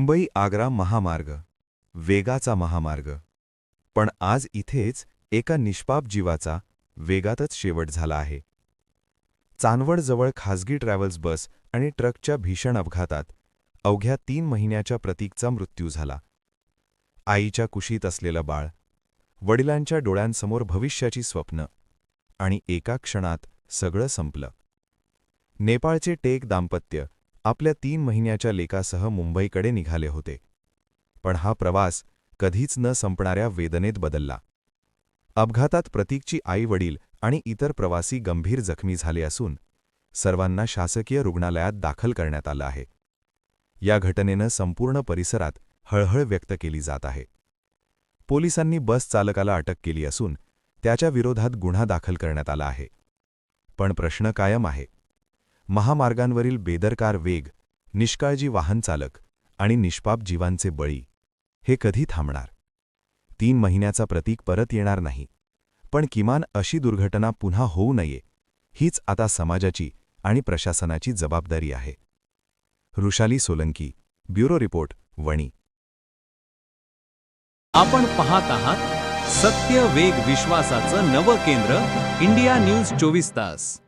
मुंबई आग्रा महामार्ग, वेगाचा महामार्ग. पण आज इथेच एका निष्पाप जीवाचा वेगातच शेवट झाला आहे. चांदवडजवळ खासगी ट्रॅव्हल्स बस आणि ट्रकच्या भीषण अपघातात अवघ्या 3 महिन्याच्या प्रतीकचा मृत्यू झाला. आईच्या कुशीत असलेलं बाळ, वडिलांच्या डोळ्यांसमोर भविष्याची स्वप्न, आणि एका क्षणात सगळं संपलं. नेपाळचे टेक दाम्पत्य आपल्या 3 महिन्याच्या लेकासह मुंबईकडे निघाले होते. पण हा प्रवास कधीच न संपणाऱ्या वेदनेत बदलला. अपघातात प्रतीकची आई-वडील आणि इतर प्रवासी गंभीर जखमी झाले असून सर्वांना शासकीय रुग्णालयात दाखल करण्यात आलं आहे. या घटनेनं संपूर्ण परिसरात हळहळ व्यक्त केली जात आहे. पोलिसांनी बस चालकाला अटक केली असून त्याच्या विरोधात गुन्हा दाखल करण्यात आला आहे. पण प्रश्न कायम आहे. महामार्गांवरील बेदरकार वेग, निष्काळजी वाहन चालक आणि निष्पाप जीवांचे बळी, हे कधी थांबणार? 3 महिन्याचा प्रतीक परत येणार नाही, पण किमान अशी दुर्घटना पुन्हा होऊ नये हीच आता समाजाची आणि प्रशासनाची जबाबदारी आहे. Rushali Solanki, bureau report, Wani. आपण पाहत आहात सत्य, वेग, विश्वासाचं नवं केंद्र, इंडिया न्यूज 24 तास.